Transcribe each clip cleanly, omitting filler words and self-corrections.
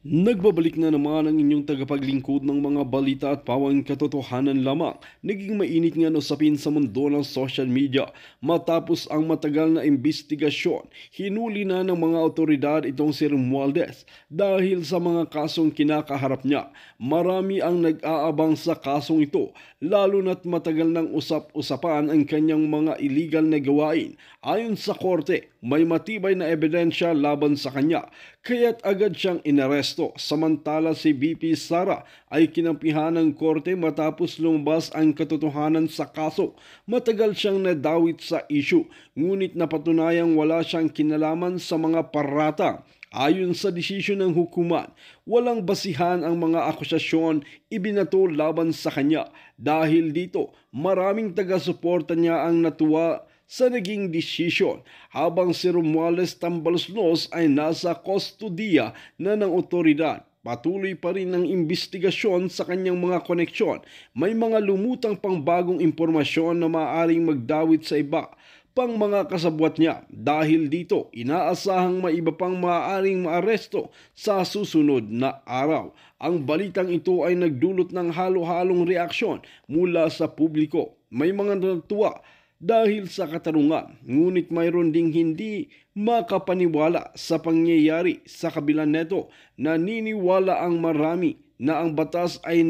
Nagbabalik na naman ang inyong tagapaglingkod ng mga balita at pawang katotohanan lamang. Naging mainit nga usapin sa mundo ng social media matapos ang matagal na investigasyon. Hinuli na ng mga otoridad itong si Romualdez dahil sa mga kasong kinakaharap niya. Marami ang nag-aabang sa kasong ito, lalo na't matagal nang usap-usapan ang kanyang mga illegal na gawain. Ayon sa korte, may matibay na ebidensya laban sa kanya, kaya't agad siyang inaresto. Samantala si VP Sara ay kinampihan ng korte matapos lumabas ang katotohanan sa kaso. Matagal siyang nadawit sa issue, ngunit napatunayang wala siyang kinalaman sa mga paratang. Ayon sa desisyon ng hukuman, walang basihan ang mga akusasyon ibinato laban sa kanya. Dahil dito, maraming taga-suporta niya ang natuwa sa naging desisyon, habang si Romualdez Tambaloslos ay nasa kustodiya na ng otoridad. Patuloy pa rin ang investigasyon sa kanyang mga koneksyon. May mga lumutang pangbagong impormasyon na maaaring magdawit sa iba pang mga kasabwat niya. Dahil dito, inaasahang may iba pang maaaring maaresto sa susunod na araw. Ang balitang ito ay nagdulot ng halo-halong reaksyon mula sa publiko. May mga natuwa dahil sa katarungan, ngunit mayroon ding hindi makapaniwala sa pangyayari. Sa kabila neto, naniniwala ang marami na ang batas ay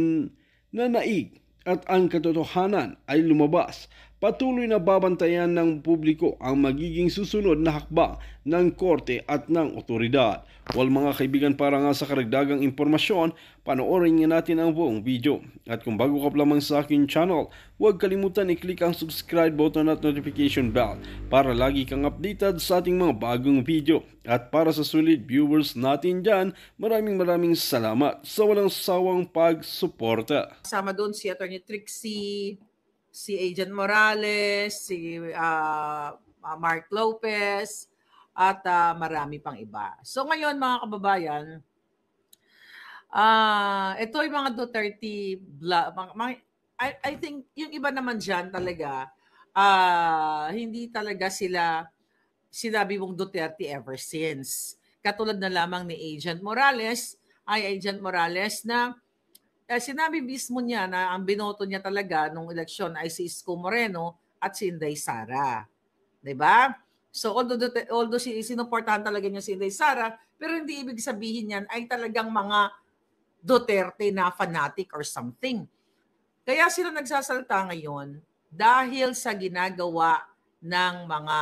nanaig at ang katotohanan ay lumabas. Patuloy na babantayan ng publiko ang magiging susunod na hakbang ng korte at ng otoridad. Well mga kaibigan, para nga sa karagdagang impormasyon, panoorin nga natin ang buong video. At kung bago ka pa lamang sa akin channel, huwag kalimutan i-click ang subscribe button at notification bell para lagi kang updated sa ating mga bagong video. At para sa sulit viewers natin dyan, maraming salamat sa walang sawang pagsuporta. Kasama doon si Attorney Trixie, si Agent Morales, si Mark Lopez, at marami pang iba. So ngayon mga kababayan, ito yung mga Duterte, I think yung iba naman dyan talaga, hindi talaga sila sinabi mong Duterte ever since. Katulad na lamang ni Agent Morales na sinabi mismo niya na ang binoto niya talaga nung eleksyon ay si Isko Moreno at si Inday Sara. 'Di ba? So although sinuportahan talaga niya si Inday Sara, pero hindi ibig sabihin niyan ay talagang mga Duterte na fanatic or something. Kaya sila nagsasalta ngayon dahil sa ginagawa ng mga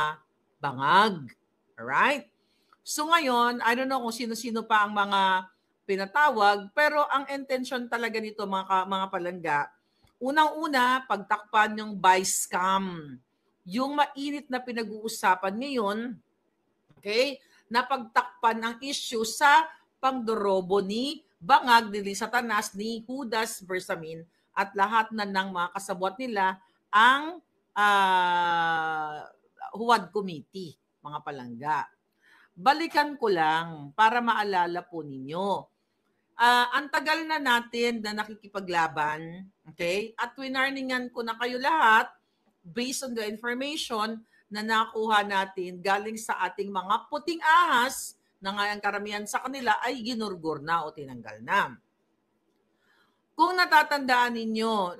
bangag. Alright? So ngayon, I don't know kung sino-sino pa ang mga pinatawag, pero ang intention talaga nito mga palangga, unang-una, pagtakpan yung buy scam. Yung mainit na pinag-uusapan ngayon, okay, na pagtakpan ang issue sa pangdorobo ni Bangag, ni Satanas, ni Judas Bersamin, at lahat na ng mga kasabwat nila ang Huwad Committee, mga palangga. Balikan ko lang para maalala po ninyo. Ang tagal na natin na nakikipaglaban, okay? At winarningan ko na kayo lahat based on the information na nakuha natin galing sa ating mga puting ahas na nga ang karamihan sa kanila ay ginurgur na o tinanggal na. Kung natatandaan ninyo,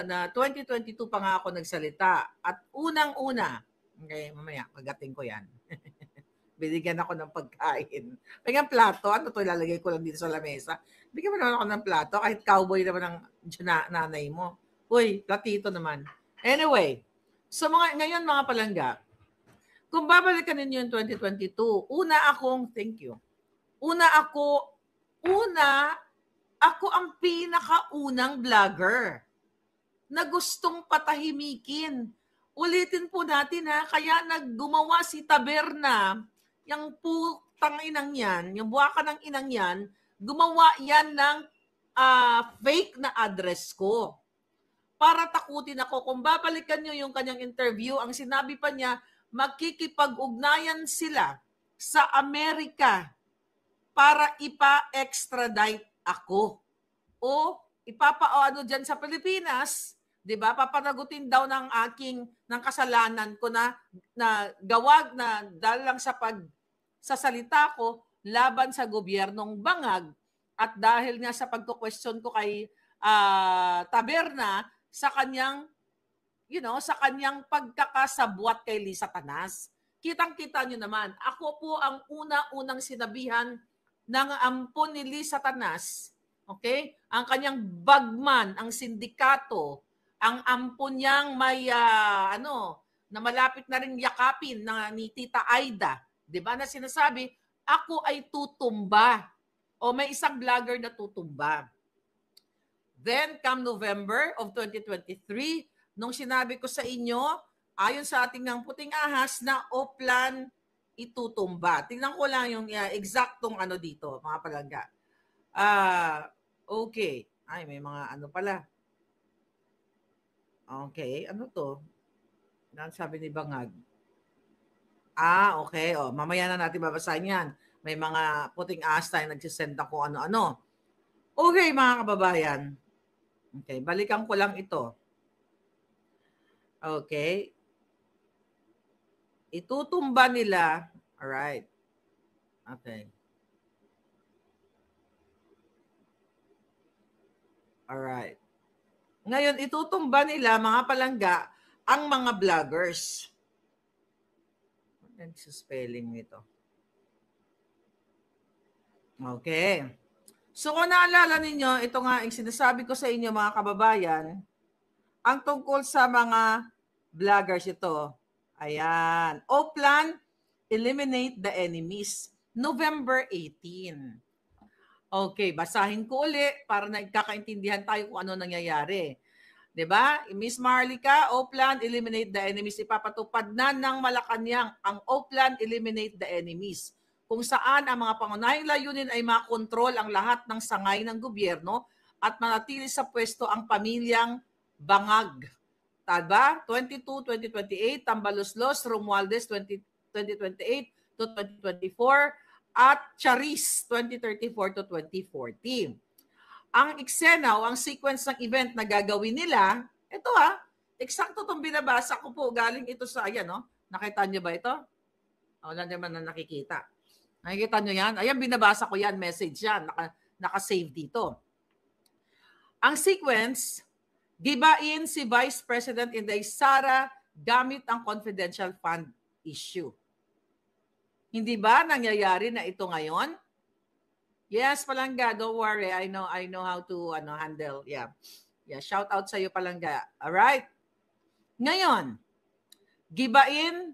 na 2022 pa nga ako nagsalita at unang-una, okay, mamaya, pagating ko yan. Binigyan ako ng pagkain. Bigyan plato, ano to, ilalagay ko lang dito sa lamesa. Bigyan mo naman ako ng plato, kahit cowboy naman ang nanay mo. Uy, platito naman. Anyway, so ngayon mga palangga, kung babalikan ninyo yung 2022, ako ang pinakaunang vlogger na gustong patahimikin. Ulitin po natin kaya naggumawa si Taberna, yung putang inang yan, yung buwaka ng inang yan, gumawa yan ng fake na address ko. Para takutin ako. Kung babalikan nyo yung kanyang interview, ang sinabi pa niya, makikipag-ugnayan sila sa Amerika para ipa-extradite ako. O ipapaano dyan sa Pilipinas, 'di ba? Papanagutin daw ng kasalanan ko na gawag na dahil lang sa salita ko, laban sa gobyernong bangag. At dahil nga sa pagko-question ko kay Taberna sa kanyang sa kanyang pagkakasabwat kay Lisa Tanas. Kitang-kita nyo naman, ako po ang unang sinabihan ng ampon ni Lisa Tanas, okay? Ang kanyang bagman, ang sindikato, ang ampon niyang may na malapit na rin yakapin ni Tita Aida, 'di ba? Na sinasabi, ako ay tutumba. O may isang vlogger na tutumba. Then, come November of 2023, nung sinabi ko sa inyo, ayon sa ating ng puting ahas na Oplan itutumba. Tingnan ko lang yung eksaktong dito, mga palangga. Okay. Ay, may mga pala. Okay, ano to? Sabi ni Bangag. Okay. Mamaya na natin babasahin yan. May mga puting ahas tayo nagsisend na kung ano-ano. Okay, mga kababayan. Okay, balikan ko lang ito. Okay. Itutumba nila. Alright. Okay. Alright. Ngayon, itutumba nila, mga palangga, ang mga vloggers. Ano yung spelling nito? Okay. So kung naalala ninyo, ito nga yung sinasabi ko sa inyo, mga kababayan, ang tungkol sa mga vloggers ito. Ayan. Oplan, eliminate the enemies. November 18. Okay, basahin ko uli para nagkakaintindihan tayo kung ano nangyayari. 'Di ba? Miss Marlica, Oplan, eliminate the enemies. Ipapatupad na ng Malacanang ang Oplan, eliminate the enemies, kung saan ang mga pangunahing layunin ay makontrol ang lahat ng sangay ng gobyerno at manatili sa pwesto ang pamilyang Bangag. Taba? 2028, Tambaloslos, Romualdez, 2028 to 2024, at Charis, 2034 to 2040. Ang eksena o ang sequence ng event na gagawin nila, ito eksakto itong binabasa ko po, galing ito sa, nakita nyo ba ito? Wala naman na nakikita. Nakikita nyo yan? Ayan, binabasa ko yan, message yan, naka-save dito. Ang sequence, gibain si Vice President Inday Sara gamit ang confidential fund issue. Hindi ba nangyayari na ito ngayon? Yes, Palangga, don't worry. I know how to handle. Yeah, shout out sa iyo, Palangga. All right. Ngayon, gibain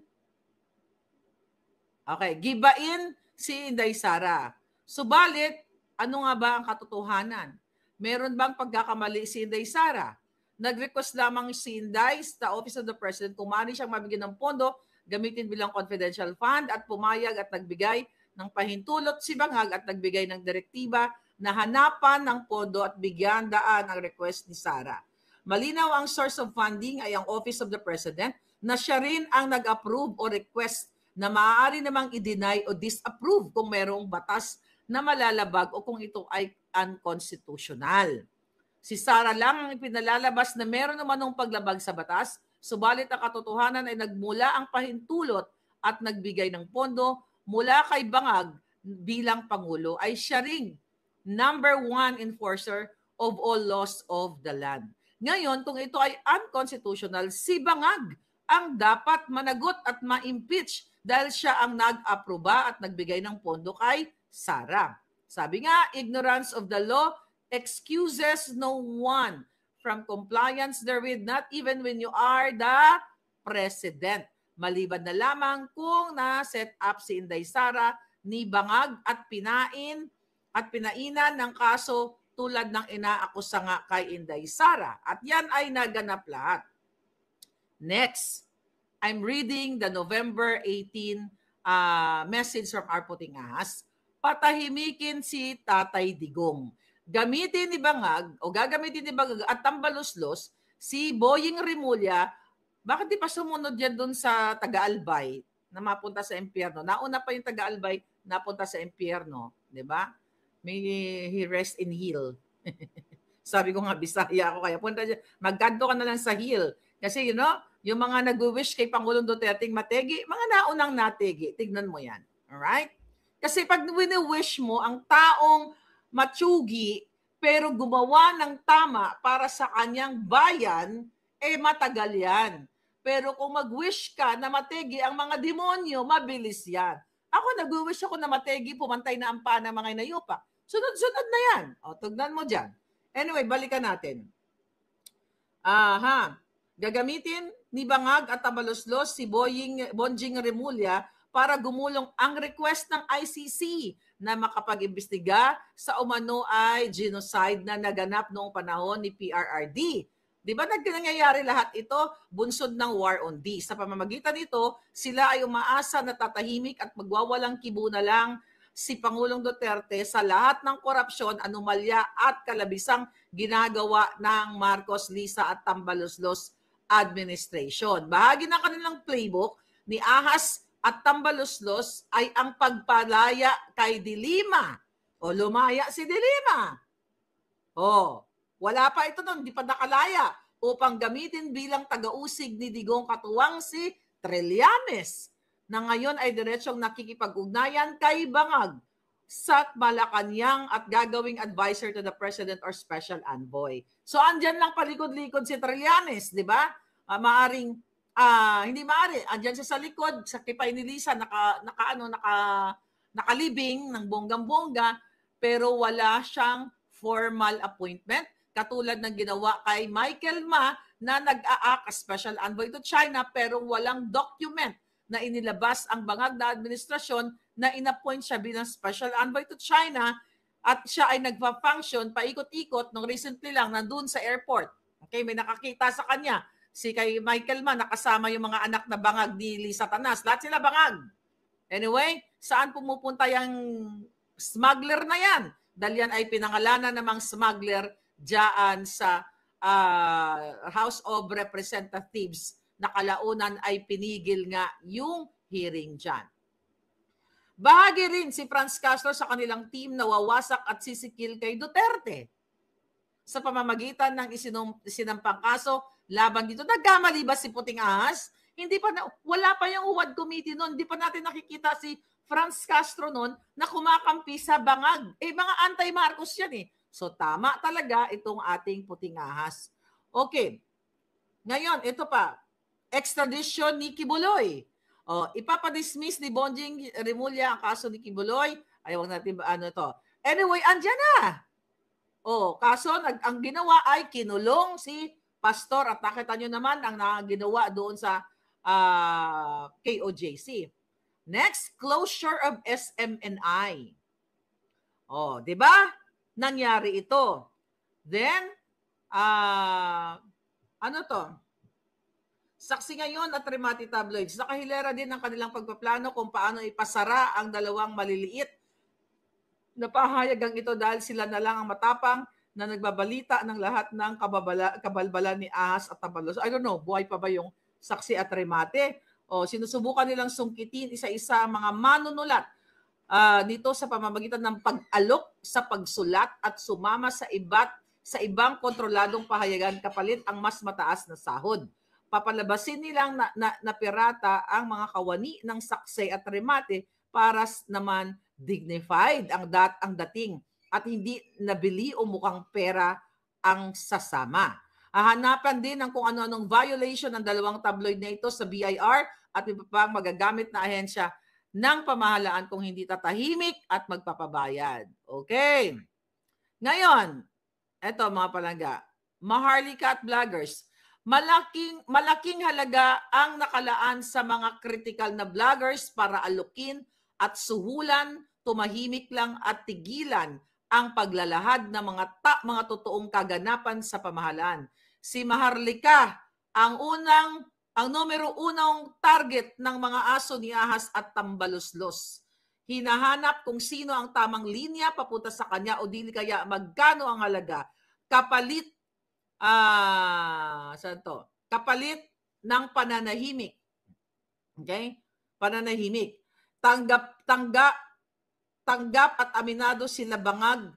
si Inday Sara. Subalit, ano nga ba ang katotohanan? Meron bang pagkakamali si Inday Sara? Nag-request lamang si Inday sa Office of the President kung maaari siyang mabigyan ng pondo, gamitin bilang confidential fund, at pumayag at nagbigay ng pahintulot si Bangag at nagbigay ng direktiba na hanapan ng pondo at bigyan daan ang request ni Sara. Malinaw ang source of funding ay ang Office of the President na siya rin ang nag-approve o request na maaari namang i-deny o disapprove kung mayroong batas na malalabag o kung ito ay unconstitutional. Si Sara lang ang ipinalalabas na meron naman paglabag sa batas, subalit ang katotohanan ay nagmula ang pahintulot at nagbigay ng pondo mula kay Bangag bilang Pangulo ay siya ring number 1 enforcer of all laws of the land. Ngayon, kung ito ay unconstitutional, si Bangag ang dapat managot at ma-impeach dahil siya ang nag-aproba at nagbigay ng pondo kay Sara. Sabi nga, ignorance of the law excuses no one from compliance therewith, not even when you are the president. Maliban na lamang kung na-set up si Inday Sara ni Bangag at pinainan ng kaso tulad ng inaakusa nga kay Inday Sara. At yan ay naganap lahat. Next, I'm reading the November 18 message from our puting ahas. Patahimikin si Tatay Digong. Gagamitin ni Bangag at Tambaloslos si Boying Rimulya. Bakit di pa sumunod yan doon sa Taga-Albay na mapunta sa impyerno? Nauna pa yung Taga-Albay napunta sa impyerno, di ba? May he rest in hill. Sabi ko nga, Bisaya ako, kaya punta dyan. Magkanto ka na lang sa hill. Kasi yung mga nag-wish kay Pangulong Duterte mategi, mga naunang nategi. Tignan mo yan. Alright? Kasi pag wini-wish mo ang taong matsugi pero gumawa ng tama para sa kanyang bayan, matagal yan. Pero kung mag-wish ka na mategi ang mga demonyo, mabilis yan. Ako, nag-wish ako na mategi, pumantay na ang paa ng mga inayupa. Sunod-sunod na yan. O, tugnan mo dyan. Anyway, balikan natin. Gagamitin ni Bangag at Tabaloslos si Bonjing Remulla para gumulong ang request ng ICC na makapag-imbestiga sa umano ay genocide na naganap noong panahon ni PRRD. Di ba nangyayari lahat ito bunsod ng War on D? Sa pamamagitan nito, sila ay umaasa na tatahimik at magwawalang kibo na lang si Pangulong Duterte sa lahat ng korupsyon, anomalya at kalabisang ginagawa ng Marcos, Lisa at Tambaloslos administration. Bahagi ng kanilang playbook ni Ahas at Tambaloslos ay ang pagpalaya kay Dilima. O lumaya si Dilima. Wala pa ito nun, di pa nakalaya upang gamitin bilang taga-usig ni Digong katuwang si Trillanes na ngayon ay diretsong nakikipag-ugnayan kay Bangag sa Malacanang at gagawing advisor to the President or Special Envoy. So andyan lang palikod-likod si Trillanes, di ba? Hindi maaari, andyan siya sa likod, sa kipay ni Lisa, nakalibing ng bonggang-bongga, pero wala siyang formal appointment, katulad ng ginawa kay Michael Ma na nag-aak as Special Envoy to China pero walang document na inilabas ang Bangag na administrasyon na inappoint siya bilang Special Envoy to China at siya ay nagpa-function paikot-ikot nung recently lang nandun sa airport. Okay, may nakakita sa kanya. Si kay Michael Ma, nakasama yung mga anak na Bangag ni Lisa Tanas. Lahat sila Bangag. Anyway, saan pumupunta yung smuggler na yan? Dahil yan ay pinangalanan namang smuggler diyan sa House of Representatives na kalaunan ay pinigil nga yung hearing dyan. Bahagi rin si Franz Castro sa kanilang team na wawasak at sisikil kay Duterte sa pamamagitan ng isinampang kaso laban dito. Nagkamali ba si Puting Ahas? Wala pa yung Huwad Committee noon. Hindi pa natin nakikita si Franz Castro noon na kumakampi sa Bangag. Mga anti-Marcos yan eh. So tama talaga itong ating Puting Ahas. Okay. Ngayon, ito pa. Extradition ni Kibuloy. Ipapadismiss ni Bonjing Remulla ang kaso ni Kibuloy. Huwag natin ito. Anyway, andyan na. Kaso ang ginawa ay kinulong si Pastor at nakita nyo naman ang ginawa doon sa KOJC. Next, closure of SMNI. Di ba? Nangyari ito. Then, saksi ngayon at Remati Tabloids. Nakahilera din ang kanilang pagpaplano kung paano ipasara ang dalawang maliliit na pahayagang ito dahil sila na lang ang matapang na nagbabalita ng lahat ng kabalbalan ni Ahas at Tabalos. I don't know, buhay pa ba yung saksi at Remate? Sinusubukan nilang sungkitin isa-isa ang mga manunulat nito sa pamamagitan ng pag-alok sa pagsulat at sumama sa ibang kontroladong pahayagan kapalit ang mas mataas na sahod. Papalabasin nilang na pirata ang mga kawani ng saksi at Remate para naman dignified ang dating at hindi nabili o mukhang pera ang sasama. Hahanapan din ng kung ano-anong violation ng dalawang tabloid na ito sa BIR at iba pang magagamit na ahensya ng pamahalaan kung hindi tatahimik at magpapabayad. Okay. Ngayon, eto mga palangga, Maharlika at vloggers, malaking halaga ang nakalaan sa mga critical na vloggers para alukin at suhulan, tumahimik lang at tigilan ang paglalahad ng mga totoong kaganapan sa pamahalaan. Si Maharlika ang numero unang target ng mga aso ni Ahas at Tambaloslos. Hinahanap kung sino ang tamang linya papunta sa kanya o dili kaya magkano ang halaga kapalit kapalit ng pananahimik. Okay? Pananahimik. Tanggap at aminado sila Bangag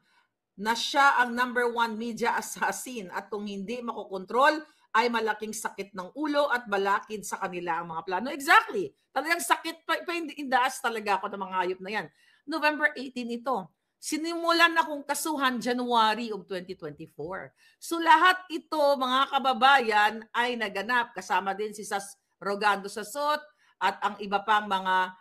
na siya ang #1 media assassin at kung hindi makokontrol ay malaking sakit ng ulo at balakid sa kanila ang mga plano. Exactly. Talagang sakit pa in the ass talaga ako ng mga hayop na yan. November 18 ito. Sinimulan na kong kasuhan January of 2024. So lahat ito, mga kababayan, ay naganap. Kasama din si Sas Rogando Sasot at ang iba pang mga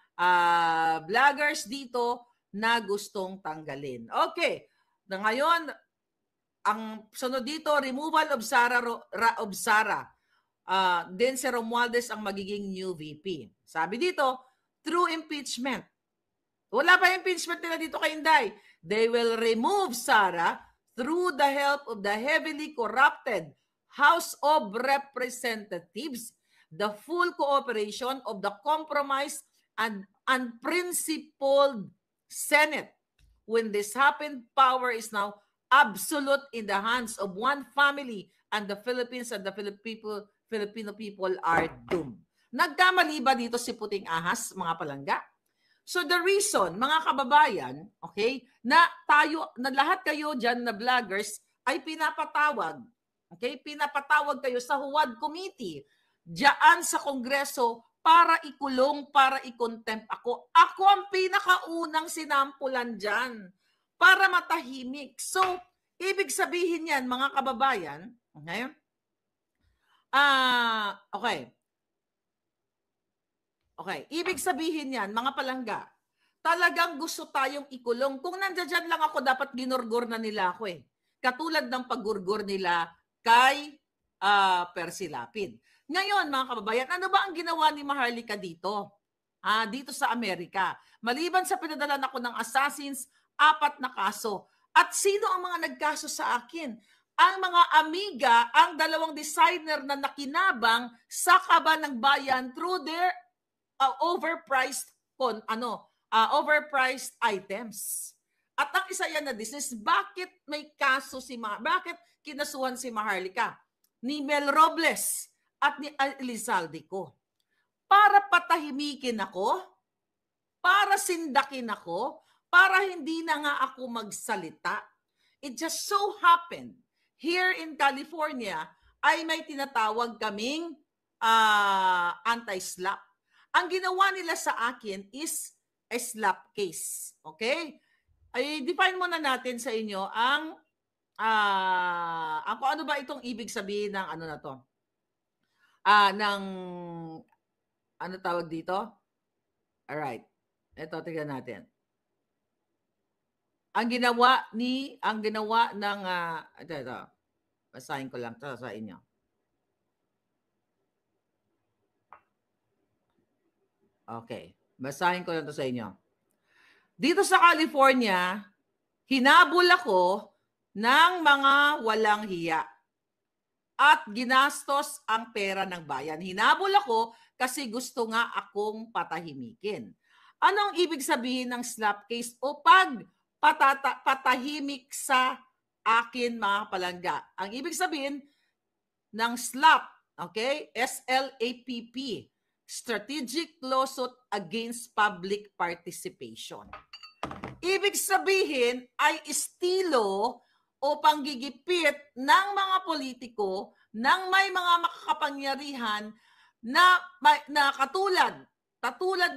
vloggers dito na gustong tanggalin. Okay. Na ngayon, ang sunod dito, removal of Sara. Then si Romualdez ang magiging new VP. Sabi dito, through impeachment. Wala pa impeachment nila dito kay Inday. They will remove Sara through the help of the heavily corrupted House of Representatives, the full cooperation of the compromised and unprincipled Senate. When this happened, power is now absolute in the hands of one family, and the Philippines and the Filipino people are doomed. Nagkamali ba dito si Puting Ahas, mga palangga? So the reason, mga kababayan, okay, na lahat kayo dyan na vloggers ay pinapatawag, okay, pinapatawag kayo sa Huwad Committee, dyan sa Kongreso para ikulong, para i-contempt ako. Ako ang pinakaunang sinampulan dyan para matahimik. So, ibig sabihin yan, mga kababayan, okay, Okay, ibig sabihin yan, mga palangga, talagang gusto tayong ikulong. Kung nandiyan lang ako, dapat ginurgur na nila ako eh. Katulad ng paggurgur nila kay Percy Lapid. Ngayon, mga kababayan, ano ba ang ginawa ni Maharlika dito? Dito sa Amerika. Maliban sa pinadalan ako ng assassins, 4 na kaso. At sino ang mga nagkaso sa akin? Ang mga amiga, ang 2 designer na nakinabang sa Kaban ng Bayan through their overpriced items. At ang isa yan na business, bakit may kaso bakit kinasuhan si Maharlika, ni Mel Robles at ni Elizalde ko? Para patahimikin ako, para sindakin ako, para hindi na nga ako magsalita. It just so happened, here in California, ay may tinatawag kaming anti-slap. Ang ginawa nila sa akin is a slap case. Okay? Ay define muna natin sa inyo ang kung ano ba itong ibig sabihin ng ano na to. Ng ano tawag dito? Alright. Ito, tignan natin. Ang ginawa ng ito. Basahin ko lang to sa inyo. Okay. Basahin ko lang to sa inyo. Dito sa California, hinabol ako ng mga walang hiya at ginastos ang pera ng bayan. Hinabol ako kasi gusto nga akong patahimikin. Anong ibig sabihin ng slap case o patahimik sa akin, mga palangga? Ang ibig sabihin ng slap, okay? SLAPP. Strategic lawsuit against public participation. Ibig sabihin ay estilo o panggigipit ng mga politiko ng may mga makakapangyarihan na katulad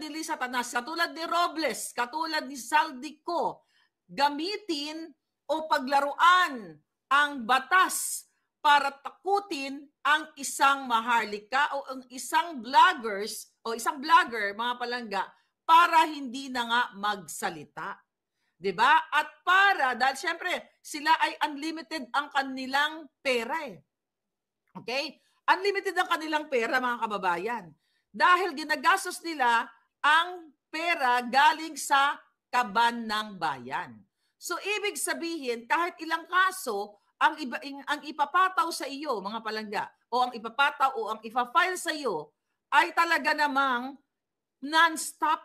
ni Lisa Tanas, katulad ni Robles, katulad ni Saldico, gamitin o paglaruan ang batas para takutin ang isang Maharlika o ang isang vlogger, mga palangga, para hindi na nga magsalita. 'Di ba? At dahil syempre, sila ay unlimited ang kanilang pera eh. Okay? Unlimited ang kanilang pera, mga kababayan. Dahil ginagastos nila ang pera galing sa kaban ng bayan. So, ibig sabihin, kahit ilang kaso, ang ipapataw sa iyo, mga palangga, o ang ipapataw o ang ipa-file sa iyo ay talaga namang non-stop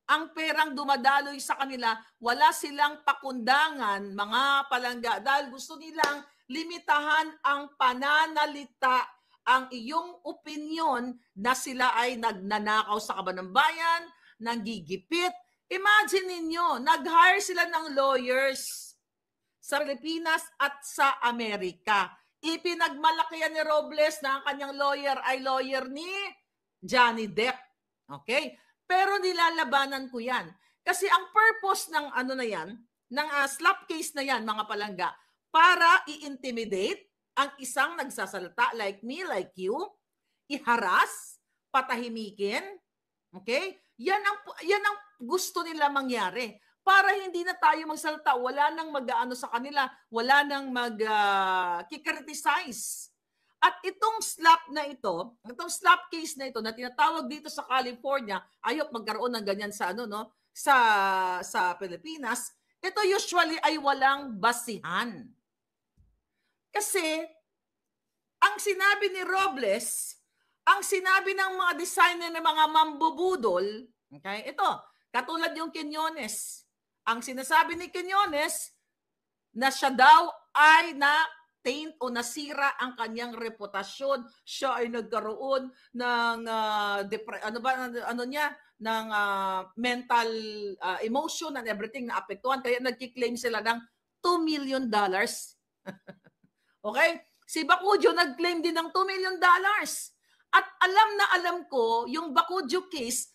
ang perang dumadaloy sa kanila. Wala silang pakundangan, mga palangga, dahil gusto nilang limitahan ang pananalita, ang iyong opinyon na sila ay nagnanakaw sa kaban ng bayan, nanggigipit. Imagine ninyo, nag-hire sila ng lawyers sa Pilipinas at sa Amerika. Ipinagmalakihan ni Robles na ang kanyang lawyer ay lawyer ni Johnny Depp. Okay? Pero nilalabanan ko yan. Kasi ang purpose ng ano na yan, ng slap case na yan, mga palangga, para i-intimidate ang isang nagsasalita like me, like you, iharas, patahimikin, okay? Yan ang gusto nila mangyari. Para hindi na tayo magsalita, wala nang mag-aano sa kanila, wala nang mag-criticize. At itong slap na ito, itong slap case na ito na tinatawag dito sa California, ayok magkaroon ng ganyan sa ano no, sa Pilipinas, ito usually ay walang basihan. Kasi ang sinabi ni Robles, ang sinabi ng mga designer ng mga mambubudol, okay? Ito, katulad yung Quiñones. Ang sinasabi ni Quiñones na siya daw ay na-taint o nasira ang kanyang reputasyon. Siya ay nagkaroon ng ng mental emotion and everything na apektuhan. Kaya nagki-claim sila ng $2 million. Okay? Si Bacujo nag-claim din ng $2 million. At alam na alam ko, yung Bacujo case,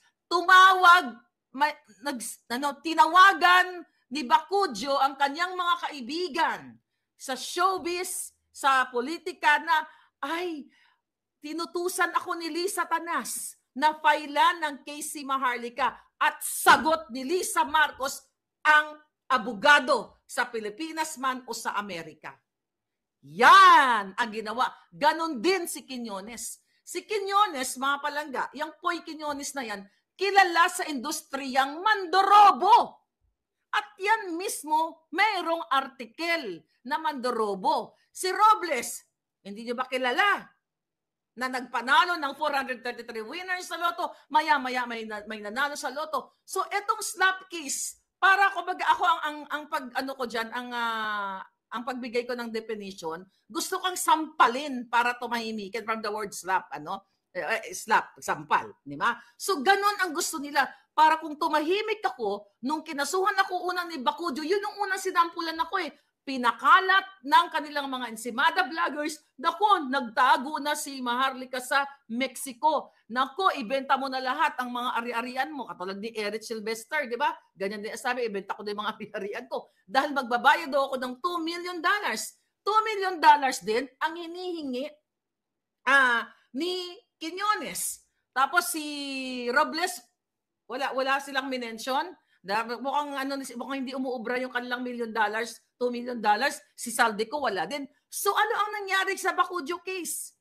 tinawagan ni Bacujo ang kanyang mga kaibigan sa showbiz, sa politika na, ay, tinutusan ako ni Lisa Tanas na failan ng case si Maharlika at sagot ni Lisa Marcos ang abogado sa Pilipinas man o sa Amerika. Yan ang ginawa. Ganon din si Quiñones. Si Quiñones, mga palangga, yung Poy Quiñones na yan, kilala sa industriyang mandorobo. At yan mismo, mayroong artikel na mandorobo. Si Robles, hindi nyo ba kilala? Na nagpanalo ng 433 winners sa loto, maya-maya may nanalo sa loto. So, etong slap case, para kumbaga ako ang pagbigay ko ng definition, gusto kang sampalin para tumahimikin from the word slap, slap, sampal, di ba? So, ganun ang gusto nila. Para kung tumahimik ako, nung kinasuhan ako unang ni Bacujo, yun yung unang sinampulan ako eh. Pinakalat ng kanilang mga ensimada vloggers, nako, nagtago na si Maharlika sa Mexico. Nako, ibenta mo na lahat ang mga ari-arian mo. Katulad ni Eric Sylvester, di ba? Ganyan din sabi, ibenta ko din mga ari-arian ko. Dahil magbabayad ako ng $2 million. $2 million din ang hinihingi ni Quiñones. Tapos si Robles, wala silang minention. Mukhang hindi umuubra yung kanilang $1 million, $2 million. Si Saldico wala din. So ano ang nangyari sa Bacujo case?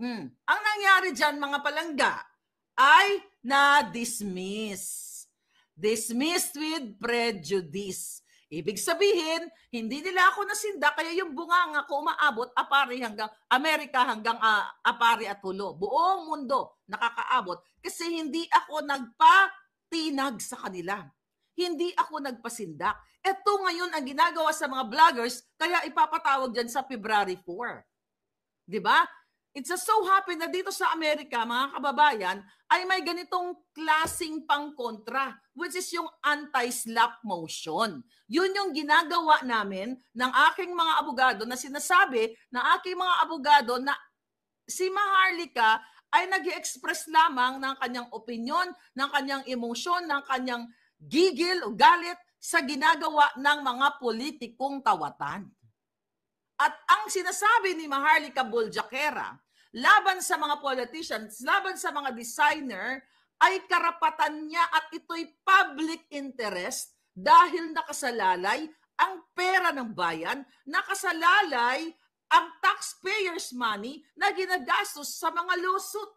Ang nangyari dyan, mga palangga, ay na-dismiss. Dismissed with prejudice. Ibig sabihin, hindi nila ako nasinda, kaya yung bunganga ko umaabot apari hanggang Amerika, hanggang apari at hulo. Buong mundo nakakaabot kasi hindi ako nagpatinag sa kanila. Hindi ako nagpasindak. Ito ngayon ang ginagawa sa mga vloggers, kaya ipapatawag dyan sa February 4. Diba? It's just so happy na dito sa Amerika, mga kababayan, ay may ganitong klaseng pangkontra, which is yung anti-slap motion. Yun yung ginagawa namin ng aking mga abogado na sinasabi na aking mga abogado na si Maharlika ay nag-express lamang ng kanyang opinion, ng kanyang emosyon, ng kanyang gigil o galit sa ginagawa ng mga politikong tawatan. At ang sinasabi ni Maharlika Boljaquera laban sa mga politicians, laban sa mga designer, ay karapatan niya at ito'y public interest dahil nakasalalay ang pera ng bayan, nakasalalay ang taxpayers' money na ginagastos sa mga lawsuit.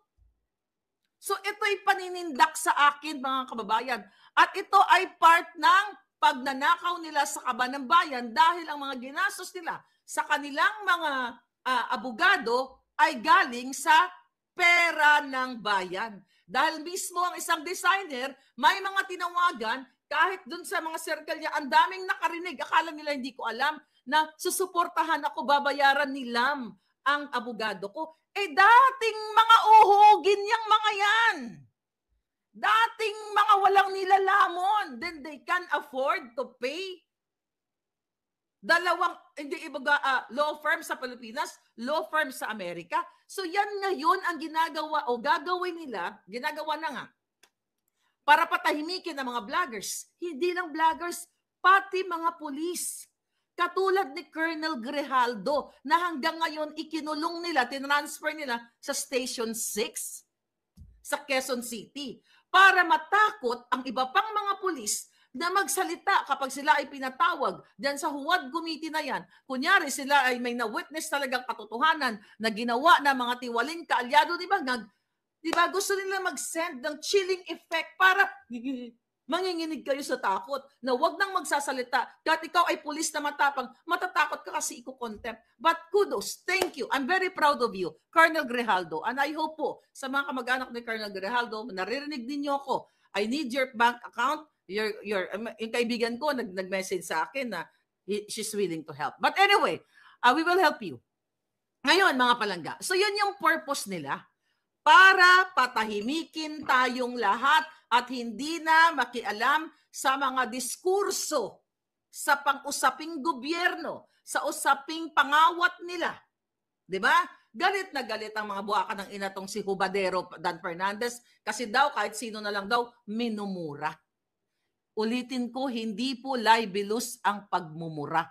So ito'y paninindak sa akin, mga kababayan. At ito ay part ng pagnanakaw nila sa kaban ng bayan dahil ang mga ginastos nila sa kanilang mga abogado ay galing sa pera ng bayan. Dahil mismo ang isang designer, may mga tinawagan, kahit dun sa mga circle niya, ang daming nakarinig. Akala nila hindi ko alam na susuportahan ako, babayaran ni Lam ang abogado ko. Dating mga uhugin yang mga yan. Dating mga walang nilalamon. Then they can afford to pay law firm sa Pilipinas, law firm sa Amerika. So yan ngayon ang ginagawa o gagawin nila, ginagawa na nga. para patahimikin ang mga vloggers. Hindi lang vloggers, pati mga pulis. Katulad ni Colonel Grijaldo na hanggang ngayon ikinulong nila, tinransfer nila sa Station 6 sa Quezon City para matakot ang iba pang mga pulis na magsalita kapag sila ay pinatawag dyan sa huwad committee na yan. Kunyari sila ay may na-witness talagang katotohanan na ginawa ng mga tiwaling kaalyado, di ba? Di ba gusto nila mag-send ng chilling effect para manginginig kayo sa takot na wag nang magsasalita. Kahit ikaw ay pulis na matapang, matatakot ka kasi iko-contempt. But kudos, thank you. I'm very proud of you, Colonel Grijaldo. And I hope po sa mga kamag-anak ni Colonel Grijaldo, naririnig ninyo ako. I need your bank account. Yung kaibigan ko nag-message sa akin na she's willing to help. But anyway, we will help you. Ngayon, mga palangga. So yun yung purpose nila. Para patahimikin tayong lahat at hindi na makialam sa mga diskurso sa pang-usaping gobyerno, sa usaping pangawat nila. 'Di ba? Galit na galit ang mga buwaka ng inatong si Hubadero Dan Fernandez kasi daw kahit sino na lang daw minumura. Ulitin ko, hindi po libelous ang pagmumura.